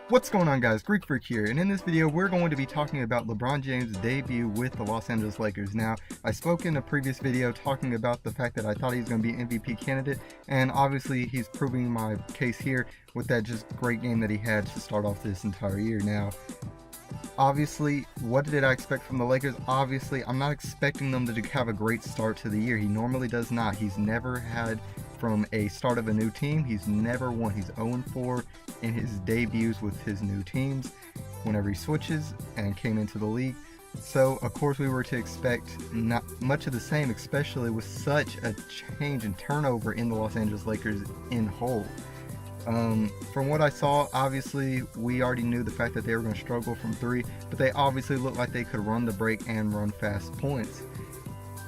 What's going on, guys? Greek Freak here, and in this video we're going to be talking about LeBron James' debut with the Los Angeles Lakers. Now, I spoke in a previous video talking about the fact that I thought he was going to be an MVP candidate, and obviously he's proving my case here with that just great game that he had to start off this entire year. Now, obviously, what did I expect from the Lakers? Obviously, I'm not expecting them to have a great start to the year. He normally does not. He's never had, from a start of a new team, he's never won. He's 0-4 in his debuts with his new teams whenever he switches and came into the league. So, of course, we were to expect not much of the same, especially with such a change and turnover in the Los Angeles Lakers in whole. From what I saw, obviously, we already knew the fact that they were going to struggle from three, but they obviously looked like they could run the break and run fast points.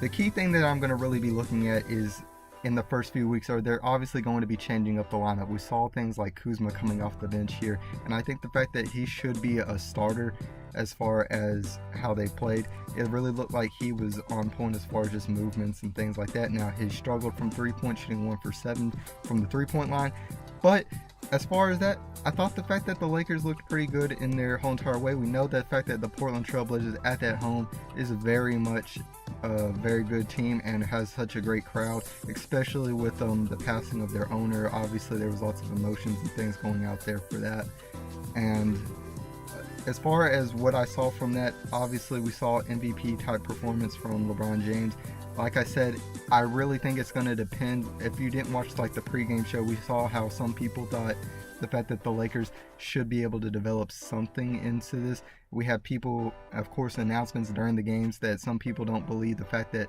The key thing that I'm going to really be looking at is in the first few weeks are they're obviously going to be changing up the lineup. We saw things like Kuzma coming off the bench here, and I think the fact that he should be a starter as far as how they played, it really looked like he was on point as far as just movements and things like that. Now, he struggled from 3-point shooting, 1 for 7 from the 3-point line, but as far as that, I thought the fact that the Lakers looked pretty good in their whole entire way. We know that the fact that the Portland Trail Blazers at that home is very much a very good team and has such a great crowd, especially with the passing of their owner. Obviously, there was lots of emotions and things going out there for that. And as far as what I saw from that, obviously we saw MVP type performance from LeBron James. Like I said, I really think it's going to depend. If you didn't watch like the pregame show, we saw how some people thought the fact that the Lakers should be able to develop something into this. We have people, of course, announcements during the games that some people don't believe the fact that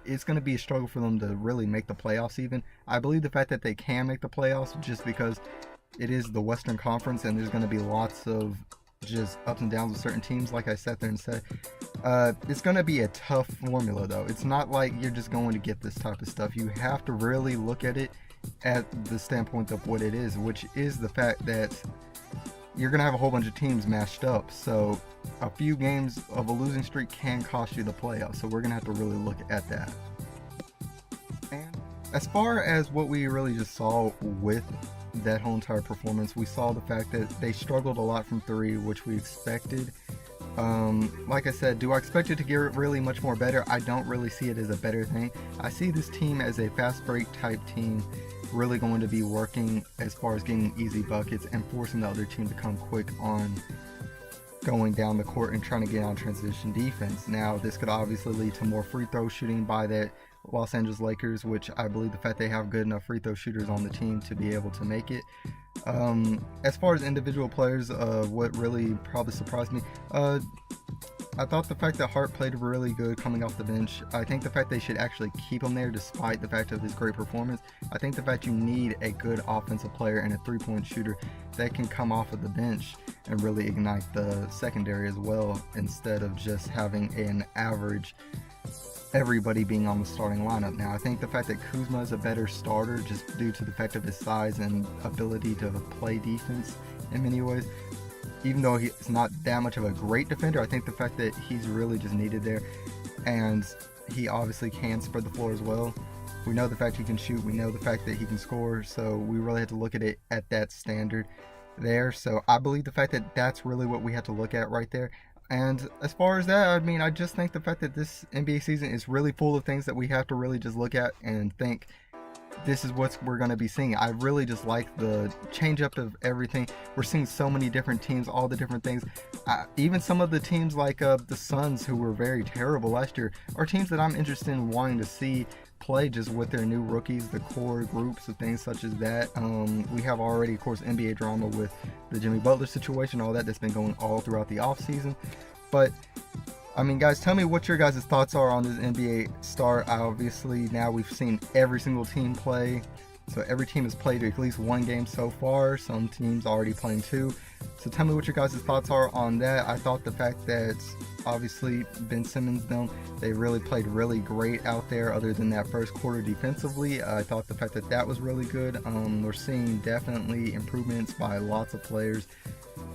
it's going to be a struggle for them to really make the playoffs even. I believe the fact that they can make the playoffs just because it is the Western Conference and there's going to be lots of just ups and downs with certain teams. Like I sat there and said, it's going to be a tough formula though. It's not like you're just going to get this type of stuff. You have to really look at it at the standpoint of what it is, which is the fact that you're going to have a whole bunch of teams mashed up. So a few games of a losing streak can cost you the playoffs. So we're going to have to really look at that. And as far as what we really just saw with that whole entire performance, we saw the fact that they struggled a lot from three, which we expected. Like I said, do I expect it to get really much more better? I don't really see it as a better thing. I see this team as a fast break type team, really going to be working as far as getting easy buckets and forcing the other team to come quick on going down the court and trying to get on transition defense. Now, this could obviously lead to more free throw shooting by the Los Angeles Lakers, which I believe the fact they have good enough free throw shooters on the team to be able to make it. As far as individual players, what really probably surprised me, I thought the fact that Hart played really good coming off the bench. I think the fact they should actually keep him there despite the fact of his great performance. I think the fact you need a good offensive player and a 3-point shooter that can come off of the bench and really ignite the secondary as well, instead of just having an average everybody being on the starting lineup. Now, I think the fact that Kuzma is a better starter just due to the fact of his size and ability to play defense in many ways. Even though he's not that much of a great defender, I think the fact that he's really just needed there, and he obviously can spread the floor as well. We know the fact he can shoot, we know the fact that he can score, so we really had to look at it at that standard there. So I believe the fact that that's really what we had to look at right there. And as far as that, I mean, I just think the fact that this NBA season is really full of things that we have to really just look at and think, this is what we're going to be seeing. I really just like the change up of everything. We're seeing so many different teams, all the different things. Even some of the teams like the Suns, who were very terrible last year, are teams that I'm interested in wanting to see play just with their new rookies, the core groups of things such as that. We have already, of course, NBA drama with the Jimmy Butler situation, all that's been going all throughout the offseason. But I mean, guys, tell me what your guys' thoughts are on this NBA start. Obviously, now we've seen every single team play. So every team has played at least one game so far. Some teams already playing 2. So tell me what your guys' thoughts are on that. I thought the fact that obviously Ben Simmons, they really played really great out there other than that first quarter defensively. I thought the fact that that was really good. We're seeing definitely improvements by lots of players,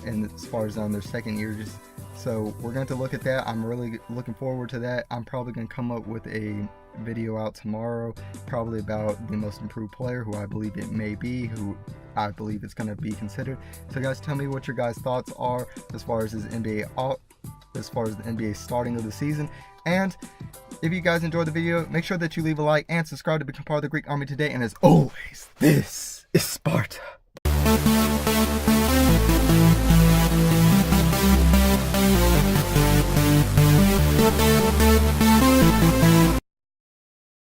and as far as on their second year, just So we're going to look at that. I'm really looking forward to that. I'm probably going to come up with a video out tomorrow, probably about the most improved player, who I believe it may be, who I believe it's going to be considered. So guys, tell me what your guys' thoughts are as far as the NBA starting of the season. And if you guys enjoyed the video, make sure that you leave a like and subscribe to become part of the Greek Army today. And as always, this is Sparta.